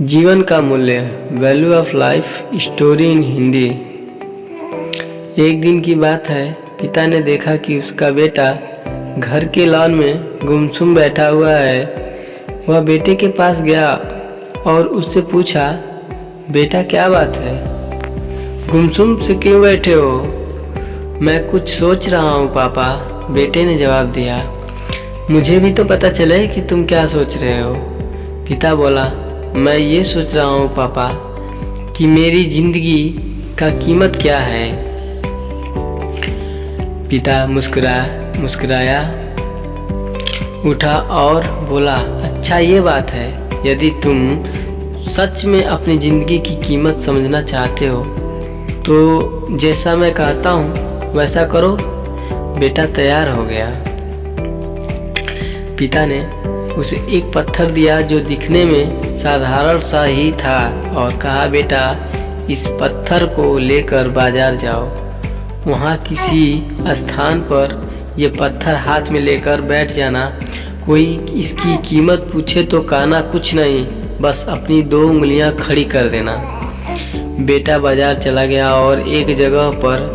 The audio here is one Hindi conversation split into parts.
जीवन का मूल्य, value of life story in Hindi. एक दिन की बात है, पिता ने देखा कि उसका बेटा घर के लॉन में गुमसुम बैठा हुआ है। वह बेटे के पास गया और उससे पूछा, बेटा क्या बात है, गुमसुम से क्यों बैठे हो? मैं कुछ सोच रहा हूँ पापा, बेटे ने जवाब दिया। मुझे भी तो पता चले कि तुम क्या सोच रहे हो। पिता बोला, मैं ये सोच रहा हूँ पापा कि मेरी जिंदगी का कीमत क्या है। पिता मुस्कुराया उठा और बोला, अच्छा ये बात है, यदि तुम सच में अपनी ज़िंदगी की कीमत समझना चाहते हो तो जैसा मैं कहता हूँ वैसा करो। बेटा तैयार हो गया। पिता ने उसे एक पत्थर दिया जो दिखने में साधारण सा ही था और कहा, बेटा इस पत्थर को लेकर बाजार जाओ, वहाँ किसी स्थान पर ये पत्थर हाथ में लेकर बैठ जाना। कोई इसकी कीमत पूछे तो कहना कुछ नहीं, बस अपनी 2 उंगलियां खड़ी कर देना। बेटा बाजार चला गया और एक जगह पर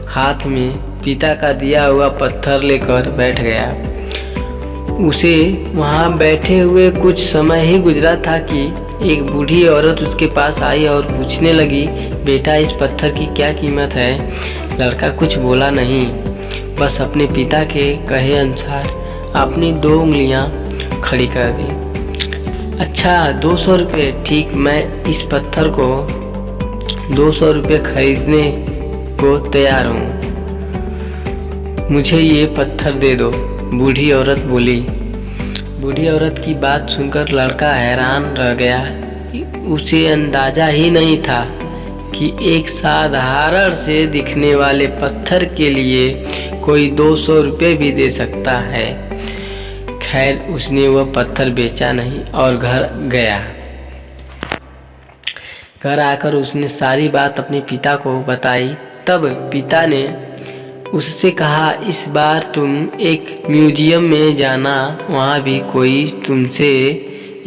हाथ में पिता का दिया हुआ पत्थर लेकर बैठ गया। उसे वहाँ बैठे हुए कुछ समय ही गुजरा था कि एक बूढ़ी औरत उसके पास आई और पूछने लगी, बेटा इस पत्थर की क्या कीमत है? लड़का कुछ बोला नहीं, बस अपने पिता के कहे अनुसार अपनी 2 उंगलियां खड़ी कर दी। अच्छा 200 रुपये, ठीक, मैं इस पत्थर को 200 रुपये खरीदने को तैयार हूँ, मुझे ये पत्थर दे दो, बूढ़ी औरत बोली। बूढ़ी औरत की बात सुनकर लड़का हैरान रह गया। उसे अंदाजा ही नहीं था कि एक साधारण से दिखने वाले पत्थर के लिए कोई 200 रुपये भी दे सकता है। खैर उसने वह पत्थर बेचा नहीं और घर गया। घर आकर उसने सारी बात अपने पिता को बताई। तब पिता ने उससे कहा, इस बार तुम एक म्यूजियम में जाना, वहाँ भी कोई तुमसे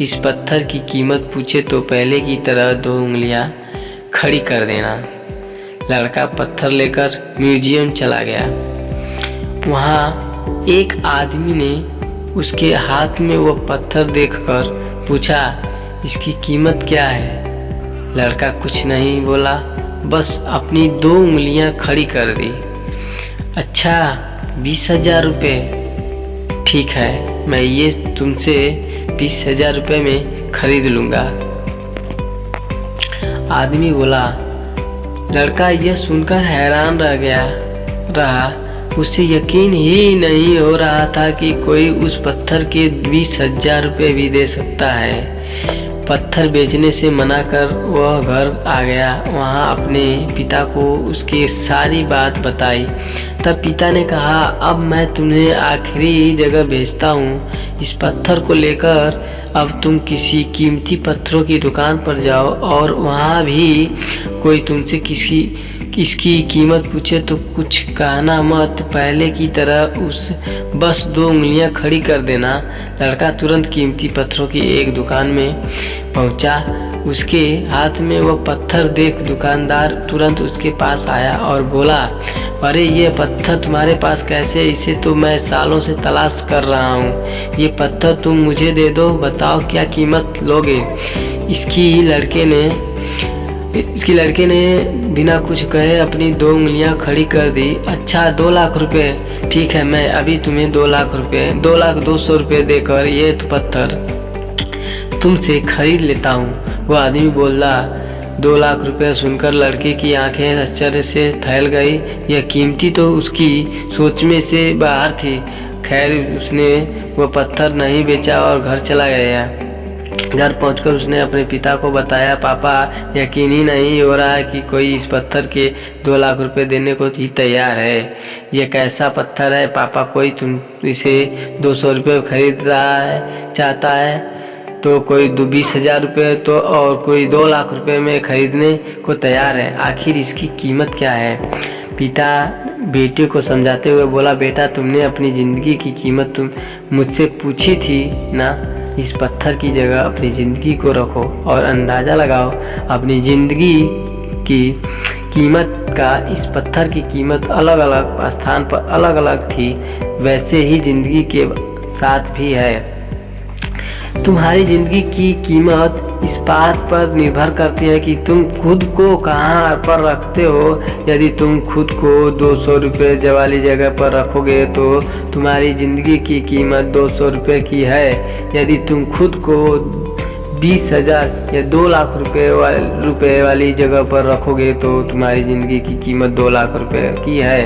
इस पत्थर की कीमत पूछे तो पहले की तरह 2 उंगलियां खड़ी कर देना। लड़का पत्थर लेकर म्यूजियम चला गया। वहाँ एक आदमी ने उसके हाथ में वो पत्थर देखकर पूछा, इसकी कीमत क्या है? लड़का कुछ नहीं बोला, बस अपनी 2 उंगलियां खड़ी कर दी। अच्छा 20,000 रुपये, ठीक है, मैं ये तुमसे 20,000 रुपये में खरीद लूँगा। आदमी बोला। लड़का यह सुनकर हैरान रहा। उसे यकीन ही नहीं हो रहा था कि कोई उस पत्थर के 20,000 रुपये भी दे सकता है। पत्थर बेचने से मना कर वह घर आ गया। वहाँ अपने पिता को उसकी सारी बात बताई। तब पिता ने कहा, अब मैं तुम्हें आखिरी जगह भेजता हूँ, इस पत्थर को लेकर अब तुम किसी कीमती पत्थरों की दुकान पर जाओ और वहाँ भी कोई तुमसे इसकी कीमत पूछे तो कुछ कहना मत, पहले की तरह बस 2 उंगलियां खड़ी कर देना। लड़का तुरंत कीमती पत्थरों की एक दुकान में पहुंचा। उसके हाथ में वह पत्थर देख दुकानदार तुरंत उसके पास आया और बोला, अरे ये पत्थर तुम्हारे पास कैसे? इसे तो मैं सालों से तलाश कर रहा हूँ। ये पत्थर तुम मुझे दे दो, बताओ क्या कीमत लोगे? इसकी लड़के ने बिना कुछ कहे अपनी 2 उंगलियां खड़ी कर दी। अच्छा 2 लाख रुपए, ठीक है, मैं अभी तुम्हें 2 लाख रुपए, 2,200,000 रुपये देकर ये पत्थर तुमसे खरीद लेता हूँ। वो आदमी बोला। 2 लाख रुपए सुनकर लड़के की आंखें आश्चर्य से फैल गई। यह कीमती तो उसकी सोच में से बाहर थी। खैर उसने वह पत्थर नहीं बेचा और घर चला गया। घर पहुंचकर उसने अपने पिता को बताया, पापा यकीन ही नहीं हो रहा है कि कोई इस पत्थर के 2 लाख रुपए देने को ही तैयार है। यह कैसा पत्थर है पापा? कोई तुम इसे 200 रुपये खरीद रहा है, चाहता है तो कोई 20,000 रुपये तो और कोई 2 लाख रुपए में खरीदने को तैयार है। आखिर इसकी कीमत क्या है? पिता बेटे को समझाते हुए बोला, बेटा तुमने अपनी ज़िंदगी की कीमत तुम मुझसे पूछी थी ना, इस पत्थर की जगह अपनी ज़िंदगी को रखो और अंदाज़ा लगाओ अपनी ज़िंदगी की कीमत का। इस पत्थर की कीमत अलग अलग स्थान पर अलग अलग थी, वैसे ही ज़िंदगी के साथ भी है। तुम्हारी ज़िंदगी की कीमत इस बात पर निर्भर करती है कि तुम खुद को कहाँ पर रखते हो। यदि तुम खुद को 200 रुपये वाली जगह पर रखोगे तो तुम्हारी ज़िंदगी की कीमत 200 रुपये की है। यदि तुम खुद को 20,000 या 2 लाख रुपये वाली जगह पर रखोगे तो तुम्हारी ज़िंदगी की कीमत 2 लाख रुपये की है।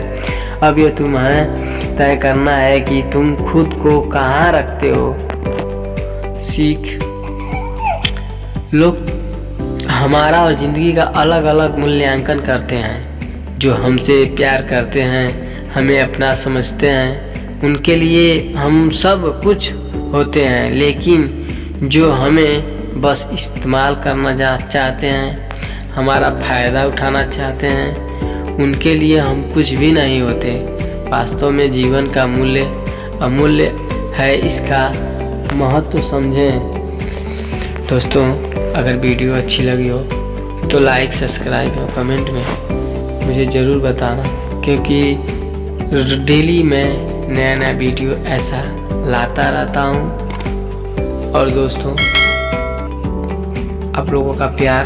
अब ये तुम्हें तय करना है कि तुम खुद को कहाँ रखते हो। सीख, लोग हमारा और ज़िंदगी का अलग अलग मूल्यांकन करते हैं। जो हमसे प्यार करते हैं, हमें अपना समझते हैं, उनके लिए हम सब कुछ होते हैं। लेकिन जो हमें बस इस्तेमाल करना चाहते हैं, हमारा फ़ायदा उठाना चाहते हैं, उनके लिए हम कुछ भी नहीं होते। वास्तव में जीवन का मूल्य अमूल्य है, इसका महत्व समझें। दोस्तों, अगर वीडियो अच्छी लगी हो तो लाइक, सब्सक्राइब और कमेंट में मुझे ज़रूर बताना, क्योंकि डेली मैं नया नया वीडियो ऐसा लाता रहता हूँ। और दोस्तों, आप लोगों का प्यार